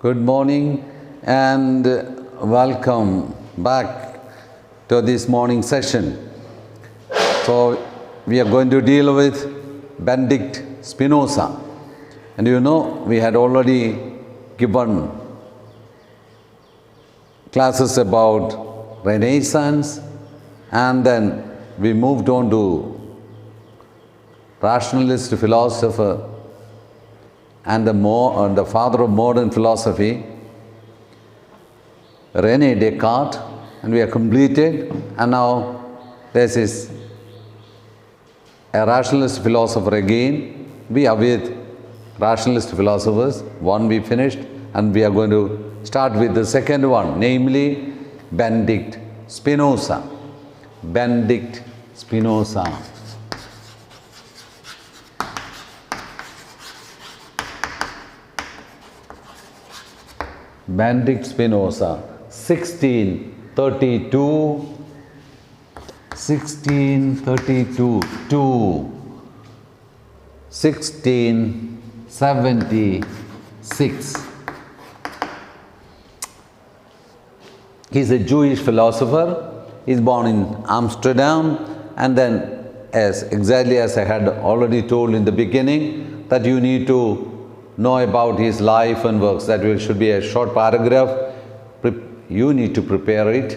Good morning and welcome back to this morning session. So, we are going to deal with Benedict Spinoza. And you know, we had already given classes about Renaissance, and then we moved on to rationalist philosopher and the father of modern philosophy, René Descartes, and we are completed. And now this is a rationalist philosopher again. We are with rationalist philosophers. One we finished, and we are going to start with the second one, namely Benedict Spinoza. Benedict Spinoza. Benedict Spinoza, 1632 to 1676. He is a Jewish philosopher. He is born in Amsterdam, and then exactly as I had already told in the beginning, that you need to know about his life and works. That should be a short paragraph. You need to prepare it.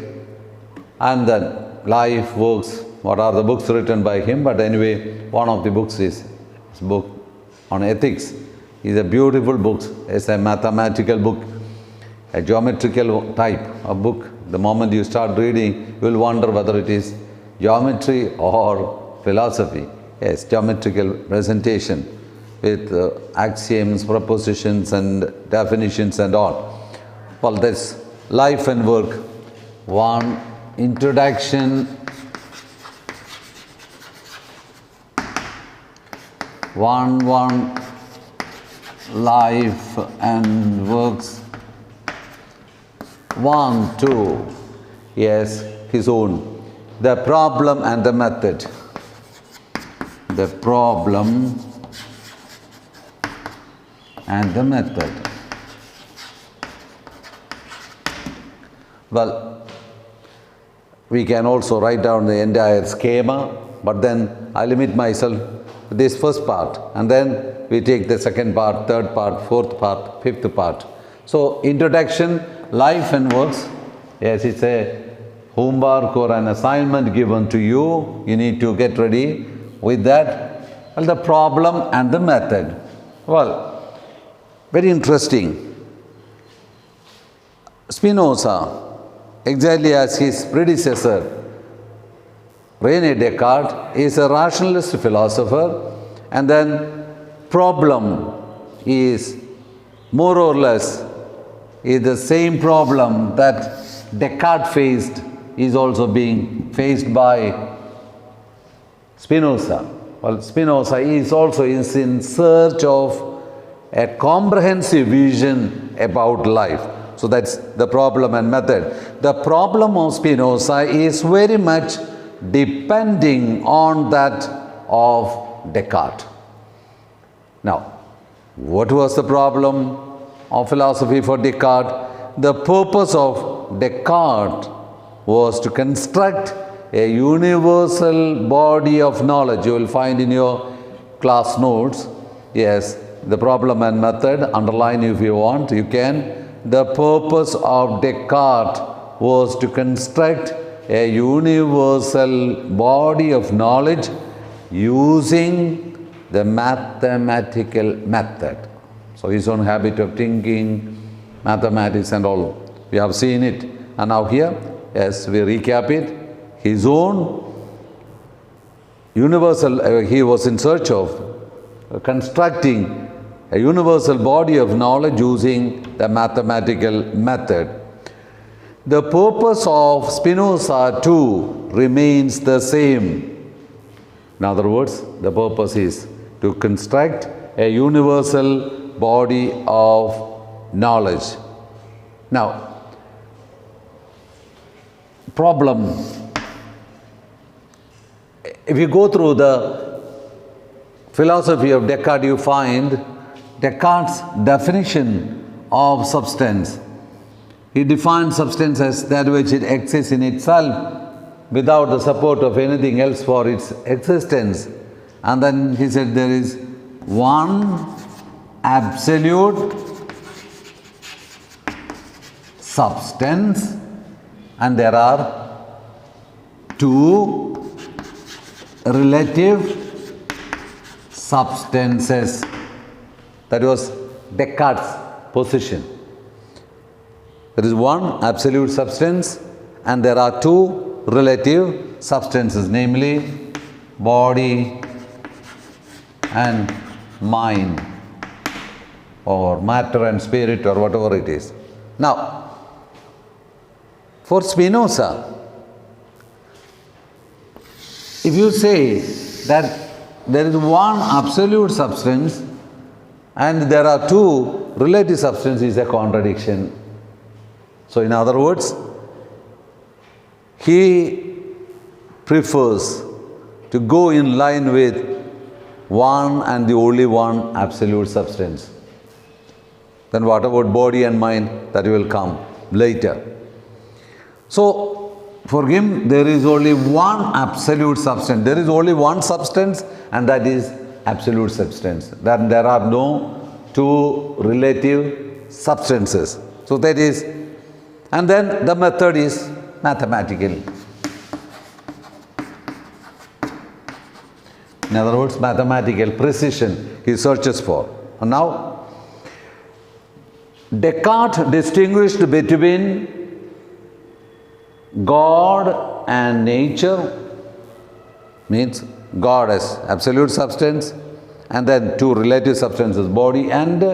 And then life, works, what are the books written by him? But anyway, one of the books is his book on ethics. It's a beautiful book. It's a mathematical book, a geometrical type of book. The moment you start reading, you will wonder whether it is geometry or philosophy. Yes, geometrical presentation with axioms, propositions and definitions and all. Well, that's life and work. One, introduction. One, life and works. 1, 2, yes, his own. The problem and the method. The problem and the method. Well, we can also write down the entire schema, but then I limit myself to this first part, and then we take the second part, third part, fourth part, fifth part. So, introduction, life and works. Yes, it's a homework or an assignment given to you. You need to get ready with that. Well, the problem and the method. Well, very interesting. Spinoza, exactly as his predecessor, René Descartes, is a rationalist philosopher, and then problem is more or less is the same problem that Descartes faced is also being faced by Spinoza. Well, Spinoza is also in search of a comprehensive vision about life. So that's the problem and method. The problem of Spinoza is very much depending on that of Descartes. Now, what was the problem of philosophy for Descartes? The purpose of Descartes was to construct a universal body of knowledge. You will find in your class notes, yes, the problem and method, underline if you want, you can. The purpose of Descartes was to construct a universal body of knowledge using the mathematical method. So his own habit of thinking, mathematics and all, we have seen it. And now here, yes, we recap it. His own universal, he was in search of constructing a universal body of knowledge using the mathematical method. The purpose of Spinoza too remains the same. In other words, the purpose is to construct a universal body of knowledge. Now, problem. If you go through the philosophy of Descartes, you find Descartes' definition of substance. He defined substance as that which it exists in itself without the support of anything else for its existence. And then he said there is one absolute substance and there are two relative substances. That was Descartes' position. There is one absolute substance and there are two relative substances, namely body and mind, or matter and spirit, or whatever it is. Now, for Spinoza, if you say that there is one absolute substance and there are two relative substances, is a contradiction. So in other words, he prefers to go in line with one and the only one absolute substance. Then what about body and mind? That will come later. So for him there is only one absolute substance. There is only one substance and that is absolute substance. Then there are no two relative substances. So that is, and then the method is mathematical. In other words, mathematical precision he searches for. And now, Descartes distinguished between God and nature, means God as absolute substance, and then two relative substances, body and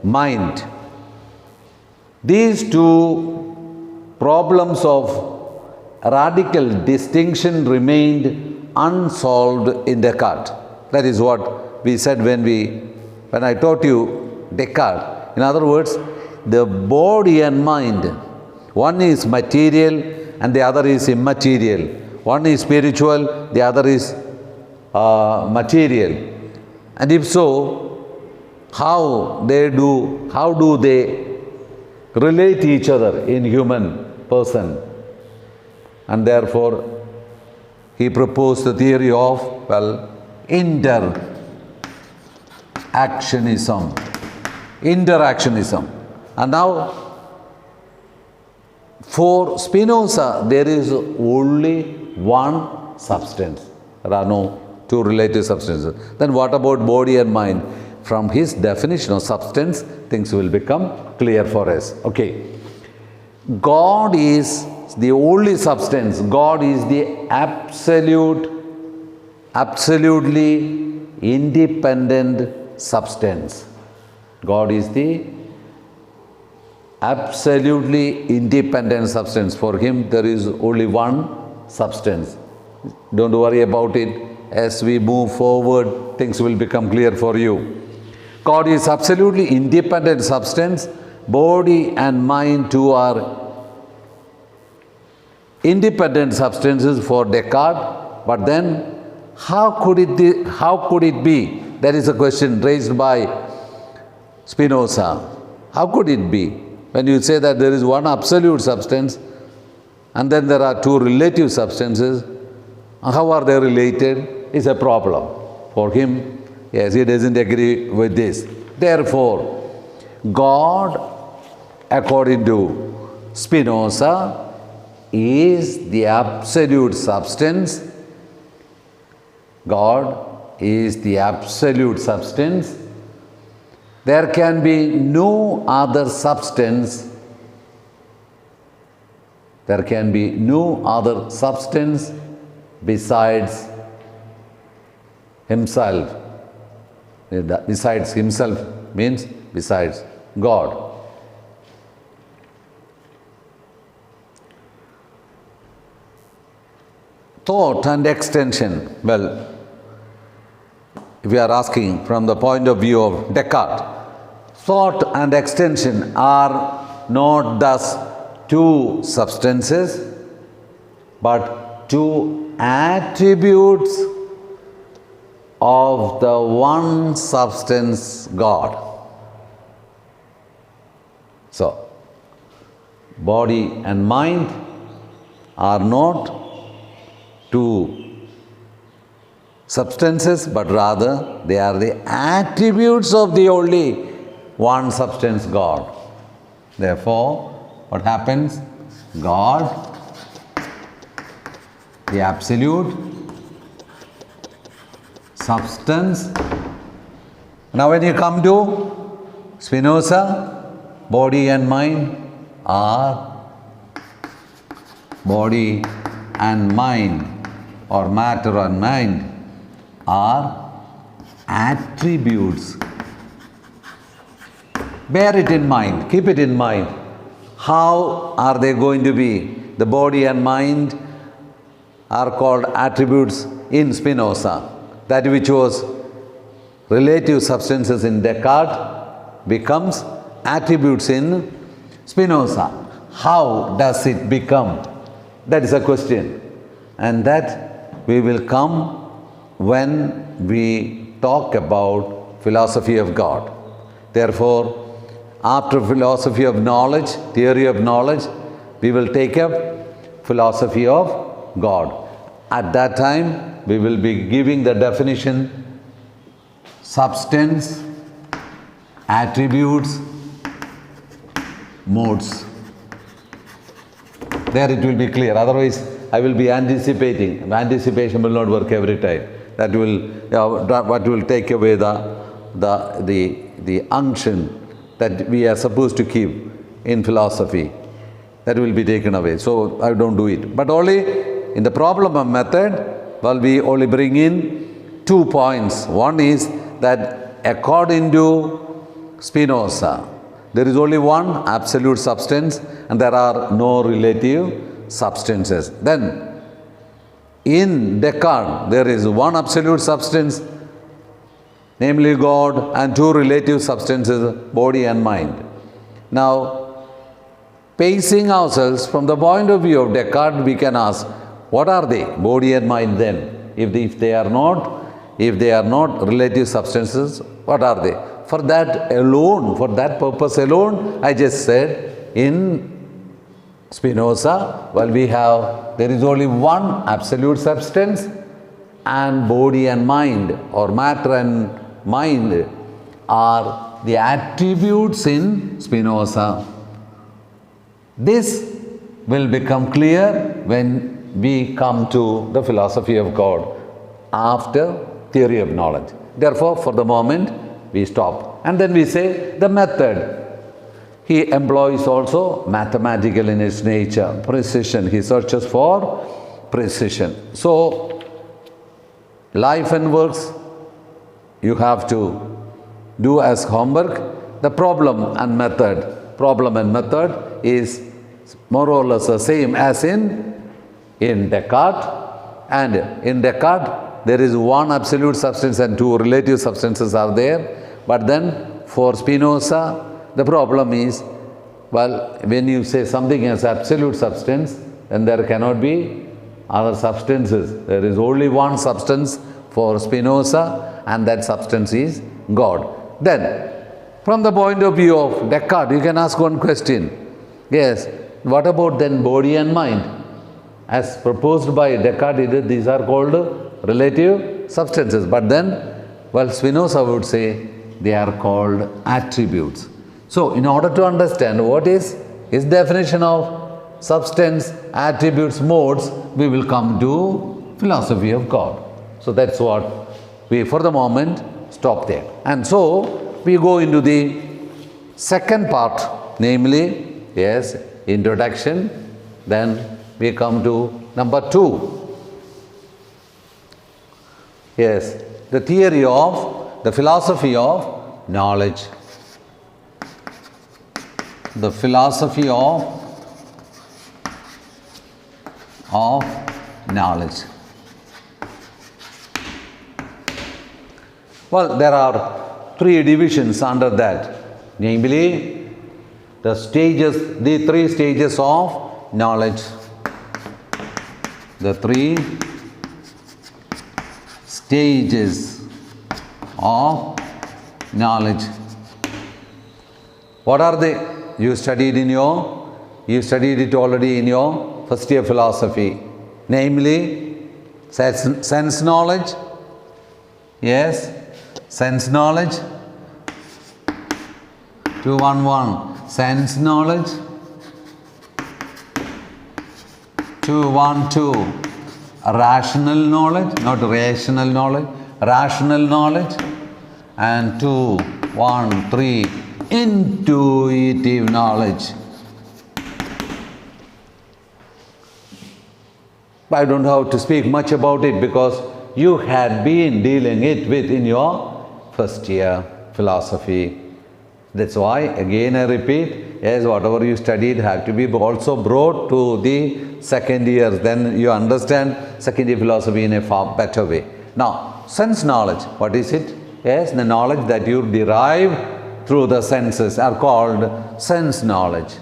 mind. These two problems of radical distinction remained unsolved in Descartes. That is what we said when I taught you Descartes. In other words, the body and mind, one is material and the other is immaterial. One is spiritual, the other is material. And if so, how do they relate to each other in human person? And therefore, he proposed the theory of, interactionism. And now, for Spinoza, there is only one substance. There are no two relative substances. Then what about body and mind? From his definition of substance, things will become clear for us. Okay. God is the only substance. God is the absolutely independent substance. God is the absolutely independent substance. For him, there is only one substance. Don't worry about it. As we move forward, things will become clear for you. God is absolutely independent substance. Body and mind too are independent substances for Descartes. But then, how could it be? That is a question raised by Spinoza. How could it be? When you say that there is one absolute substance and then there are two relative substances, how are they related? Is a problem. For him, yes, he doesn't agree with this. Therefore, God, according to Spinoza, is the absolute substance. God is the absolute substance. There can be no other substance. There can be no other substance besides himself. Besides himself means besides God. Thought and extension. Well, if we are asking from the point of view of Descartes, thought and extension are not thus two substances, but two attributes of the one substance God. So, body and mind are not two substances, but rather they are the attributes of the only one substance, God. Therefore, what happens? God, the absolute substance. Now when you come to Spinoza, body and mind are or matter and mind are attributes. Bear it in mind, keep it in mind. How are they going to be? The body and mind are called attributes in Spinoza. That which was relative substances in Descartes becomes attributes in Spinoza. How does it become? That is a question. And that we will come when we talk about philosophy of God. Therefore, after philosophy of knowledge, theory of knowledge, we will take up philosophy of God. At that time, we will be giving the definition: substance, attributes, modes. There it will be clear. Otherwise, I will be anticipating. Anticipation will not work every time. That will take away the unction that we are supposed to keep in philosophy. That will be taken away. So I don't do it. But only in the problem of method, well, we only bring in 2 points. One is that according to Spinoza, there is only one absolute substance and there are no relative substances. Then, in Descartes, there is one absolute substance, namely God, and 2 relative substances, body and mind. Now, pacing ourselves from the point of view of Descartes, we can ask, what are they, body and mind then? If they are not relative substances, what are they? For that alone, for that purpose alone, I just said, in Spinoza, well, there is only one absolute substance, and body and mind, or matter and mind, are the attributes in Spinoza. This will become clear when we come to the philosophy of God after theory of knowledge. Therefore, for the moment, we stop. And then we say the method. He employs also mathematical in its nature, precision. He searches for precision. So, life and works, you have to do as homework. The problem and method is more or less the same as in Descartes. And in Descartes, there is one absolute substance and 2 relative substances are there. But then for Spinoza, the problem is, well, when you say something as absolute substance, then there cannot be other substances. There is only one substance for Spinoza, and that substance is God. Then, from the point of view of Descartes, you can ask one question. Yes, what about then body and mind? As proposed by Descartes, these are called relative substances. But then, well, Spinoza would say they are called attributes. So, in order to understand what is his definition of substance, attributes, modes, we will come to philosophy of God. So, that's what we, for the moment, stop there. And so, we go into the second part, namely, yes, introduction. Then we come to number 2. Yes, the theory of, the philosophy of knowledge. The philosophy of knowledge. Well, there are 3 divisions under that, namely the 3 stages of knowledge. The 3 stages of knowledge. What are they? you studied it already in your first year philosophy. Namely, sense knowledge. Yes, sense knowledge. 211. Sense knowledge. 212. Rational knowledge, not rational knowledge. Rational knowledge. And 213. Intuitive knowledge. I don't have to speak much about it because you had been dealing it with in your first year philosophy. That's why, again I repeat, yes, whatever you studied had to be also brought to the second year. Then you understand second year philosophy in a far better way. Now, sense knowledge, what is it? Yes, the knowledge that you derive through the senses are called sense knowledge.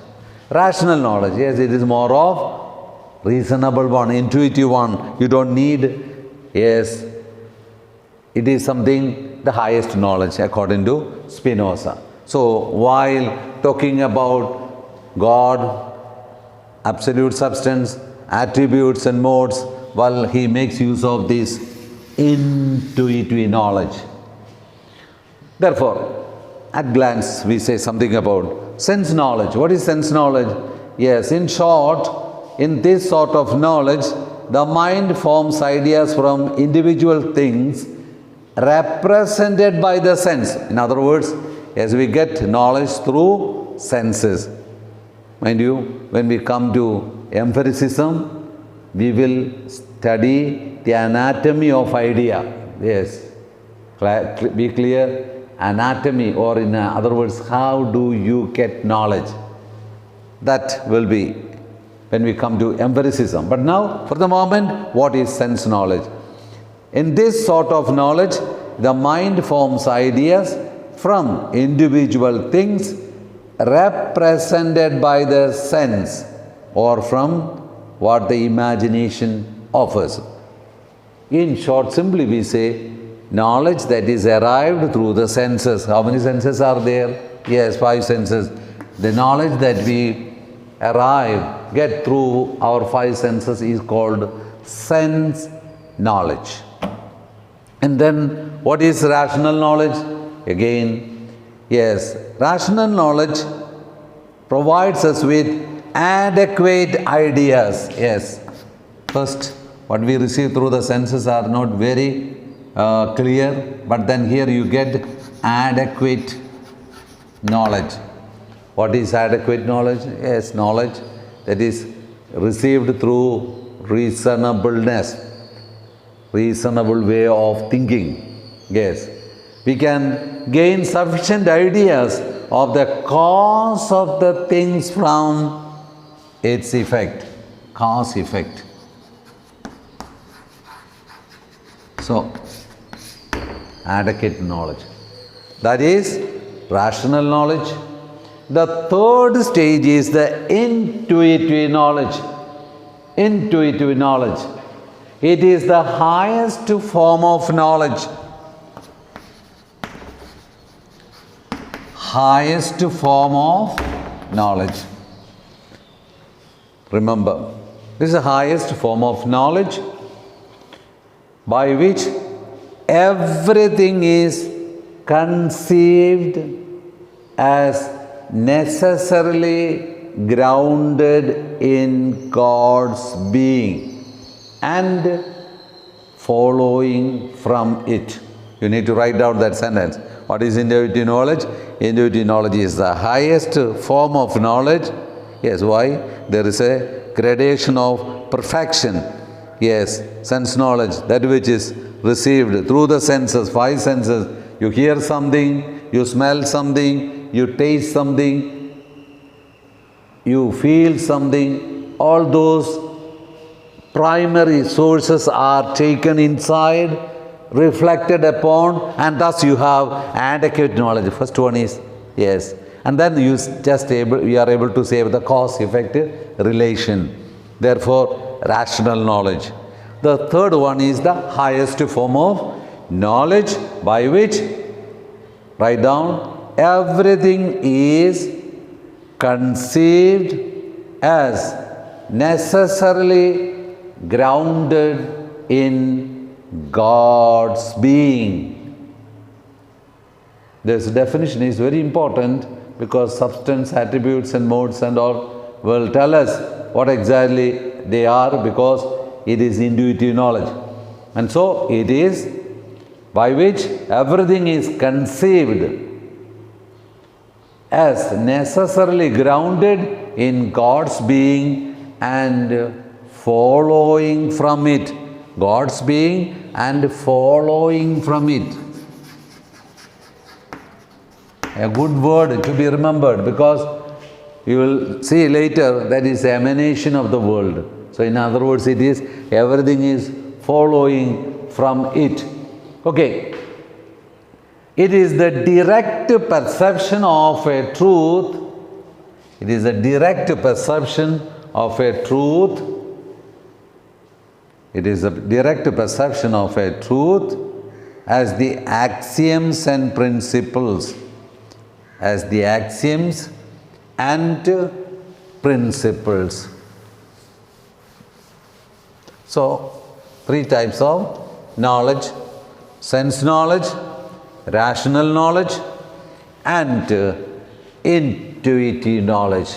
Rational knowledge, yes, it is more of reasonable one, intuitive one. You don't need, yes, it is something, the highest knowledge according to Spinoza. So, while talking about God, absolute substance, attributes and modes, well, he makes use of this intuitive knowledge. Therefore, at glance, we say something about sense knowledge. What is sense knowledge? Yes, in short, in this sort of knowledge, the mind forms ideas from individual things represented by the sense. In other words, as we get knowledge through senses. Mind you, when we come to empiricism, we will study the anatomy of idea. Yes, be clear. Anatomy, or in other words, how do you get knowledge? That will be when we come to empiricism. But now, for the moment, what is sense knowledge? In this sort of knowledge, the mind forms ideas from individual things represented by the sense or from what the imagination offers. In short, simply we say knowledge that is arrived through the senses. How many senses are there? Yes, 5 senses. The knowledge that we get through our 5 senses is called sense knowledge. And then what is rational knowledge? Again, yes, rational knowledge provides us with adequate ideas. Yes, first, what we receive through the senses are not very clear, but then here you get adequate knowledge. What is adequate knowledge? Yes, knowledge that is received through reasonableness, reasonable way of thinking. Yes, we can gain sufficient ideas of the cause of the things from its effect, cause effect. So, adequate knowledge. That is rational knowledge. The third stage is the intuitive knowledge. Intuitive knowledge. It is the highest form of knowledge. Highest form of knowledge. Remember, this is the highest form of knowledge by which everything is conceived as necessarily grounded in God's being and following from it. You need to write down that sentence. What is intuitive knowledge? Intuitive knowledge is the highest form of knowledge. Yes, why? There is a gradation of perfection. Yes, sense knowledge, that which is received through the senses, 5 senses. You hear something, you smell something, you taste something, you feel something. All those primary sources are taken inside, reflected upon, and thus you have adequate knowledge. The first one is, yes. And then you are able to say the cause-effect relation. Therefore, rational knowledge. The third one is the highest form of knowledge by which, write down, everything is conceived as necessarily grounded in God's being. This definition is very important because substance, attributes and modes and all will tell us what exactly they are, because it is intuitive knowledge. And so it is by which everything is conceived as necessarily grounded in God's being and following from it. God's being and following from it. A good word to be remembered, because you will see later that is emanation of the world. So in other words, it is everything is following from it. Okay. It is the direct perception of a truth. It is a direct perception of a truth. It is a direct perception of a truth as the axioms and principles. As the axioms and principles. So, 3 types of knowledge: sense knowledge, rational knowledge, and intuitive knowledge.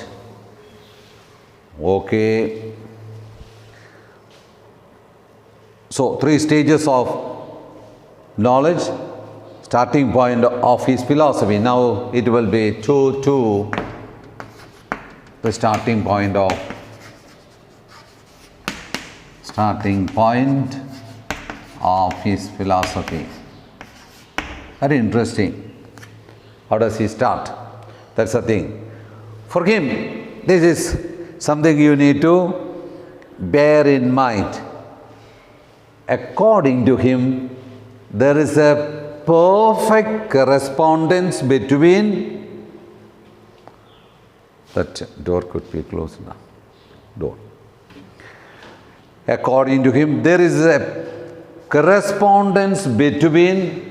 Okay. So, 3 stages of knowledge, starting point of his philosophy. Now it will be to the starting point of his philosophy. Very interesting. How does he start? That's the thing. For him, this is something you need to bear in mind. According to him, there is a perfect correspondence between, that door could be closed now, door. According to him, there is a correspondence between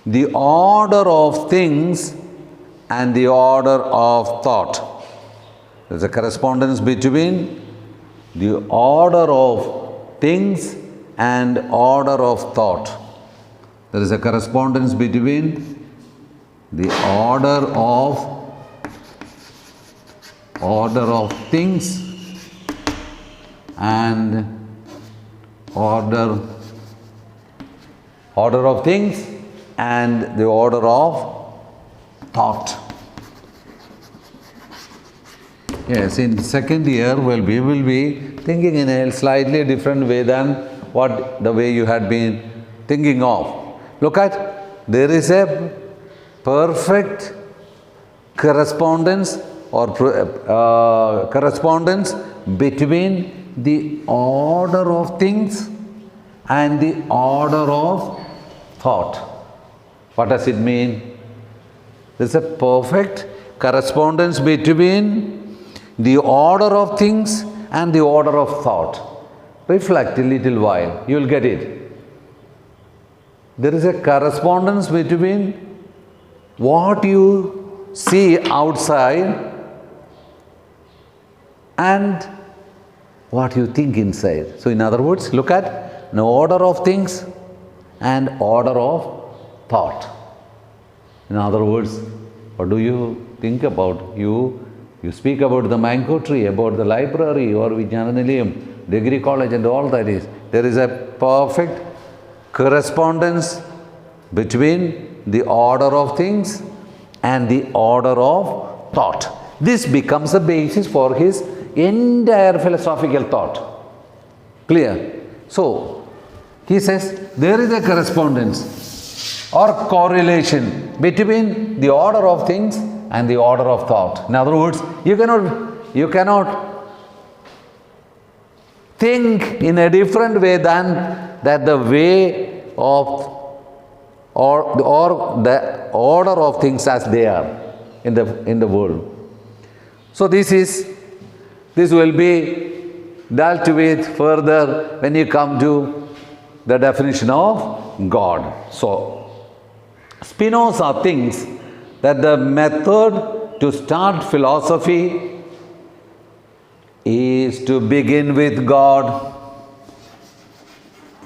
the order of things and the order of thought. There is a correspondence between the order of things and order of thought. There is a correspondence between the order of things and order of things and the order of thought. Yes, in second year we will be thinking in a slightly different way than what the way you had been thinking of. Look at, there is a perfect correspondence or correspondence between the order of things and the order of thought. What does it mean? There is a perfect correspondence between the order of things and the order of thought. Reflect a little while, you will get it. There is a correspondence between what you see outside and what you think inside. So in other words, look at an order of things and order of thought. In other words, what do you think about? You speak about the mango tree, about the library or Vijnana degree college and all that is. There is a perfect correspondence between the order of things and the order of thought. This becomes the basis for his entire philosophical thought. Clear? So, he says there is a correspondence or correlation between the order of things and the order of thought. In other words, you cannot think in a different way than that the way of or the order of things as they are in the world. So this will be dealt with further when you come to the definition of God. So Spinoza thinks that the method to start philosophy is to begin with God.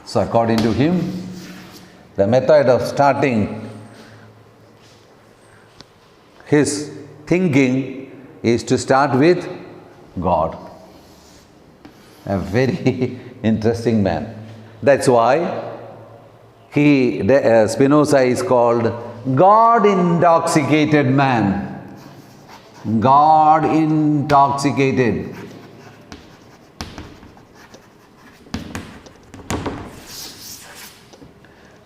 So according to him, the method of starting his thinking is to start with God. A very interesting man. That's why Spinoza is called God-intoxicated man. God-intoxicated.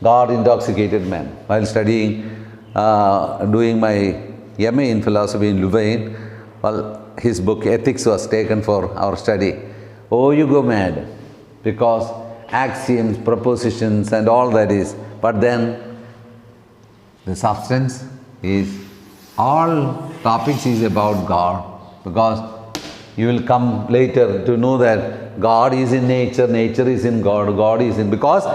God-intoxicated man. While studying, doing my MA in philosophy in Louvain, well, his book Ethics was taken for our study. Oh, you go mad, because axioms, propositions and all that is, but then the substance is, all topics is about God, because you will come later to know that God is in nature, nature is in God, God is in, because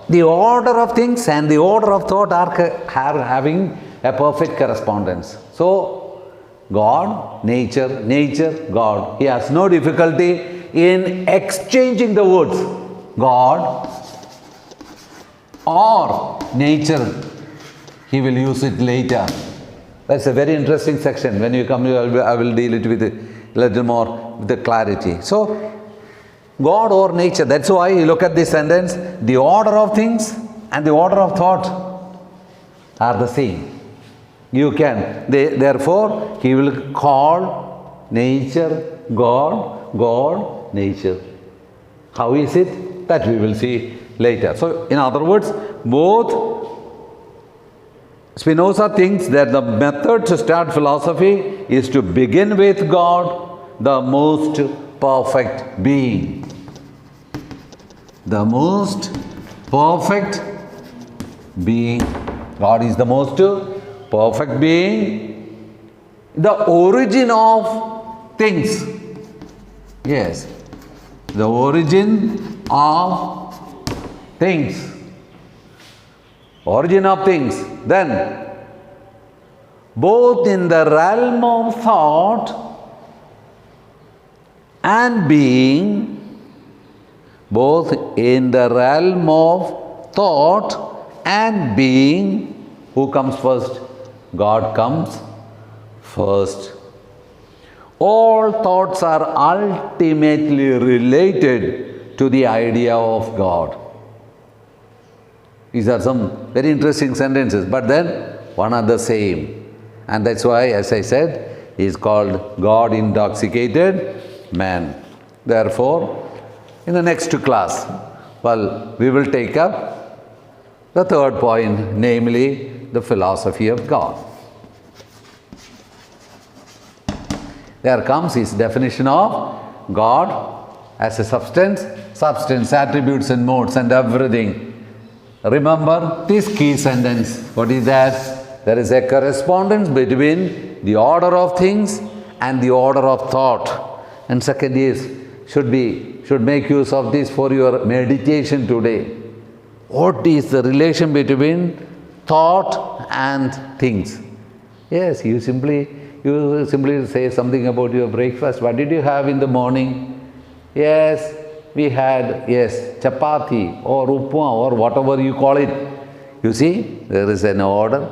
the order of things and the order of thought are having a perfect correspondence. So, God, nature, nature, God. He has no difficulty in exchanging the words God or nature. He will use it later. That's a very interesting section. When you come, I will deal it with a little more with the clarity. So, God or nature. That's why you look at this sentence. The order of things and the order of thought are the same. You can. Therefore, he will call nature God, God, nature. How is it? That we will see later. So, in other words, both Spinoza thinks that the method to start philosophy is to begin with God, the most perfect being. The most perfect being. God is the most perfect being, the origin of things. Yes, the origin of things. Origin of things. Then, both in the realm of thought and being, both in the realm of thought and being, who comes first? God comes first. All thoughts are ultimately related to the idea of God. These are some very interesting sentences, but then one are the same. And that's why, as I said, he is called God-intoxicated man. Therefore, in the next class, well, we will take up the third point, namely the philosophy of God. There comes his definition of God as a substance, attributes and modes and everything. Remember this key sentence. What is that? There is a correspondence between the order of things and the order of thought. And second is, should make use of this for your meditation today. What is the relation between thought and things? Yes, you simply say something about your breakfast. What did you have in the morning? Yes, we had, chapati or upma or whatever you call it. You see, there is an order,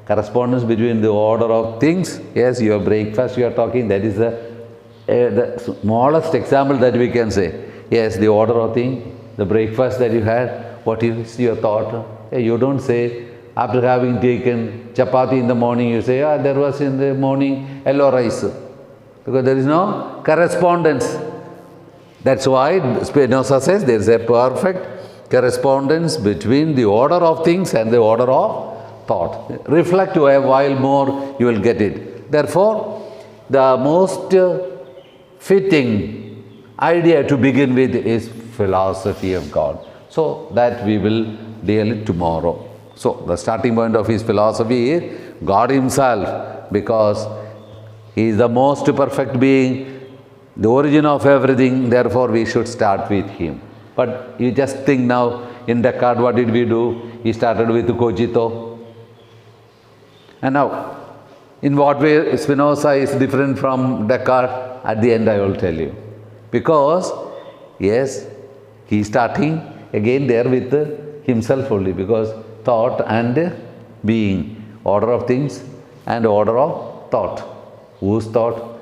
correspondence between the order of things. Yes, your breakfast you are talking, that is the smallest example that we can say. Yes, the order of thing, the breakfast that you had, what is your thought? You don't say, after having taken chapati in the morning, you say, there was in the morning yellow rice. Because there is no correspondence. That's why Spinoza says there is a perfect correspondence between the order of things and the order of thought. Reflect a while more, you will get it. Therefore, the most fitting idea to begin with is philosophy of God. So that we will deal it tomorrow. So the starting point of his philosophy is God himself, because he is the most perfect being, the origin of everything, therefore we should start with him. But you just think now, in Descartes, what did we do? He started with cogito. And now, In what way Spinoza is different from Descartes? At the end I will tell you. Because, yes, he is starting again there with himself only, because thought and being, order of things and order of thought. Whose thought?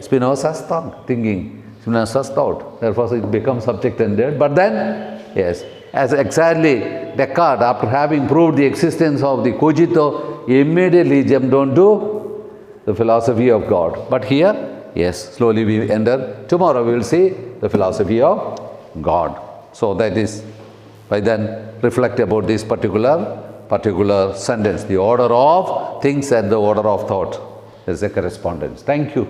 Spinoza's thought, thinking. Spinoza's thought. Therefore it becomes subject-ended. But then, yes, as exactly Descartes, after having proved the existence of the cogito, immediately jumped on to the philosophy of God. But here, yes, slowly we enter. Tomorrow we will see the philosophy of God. So that is, by then reflect about this particular sentence, the order of things and the order of thought. There is a correspondence. Thank you.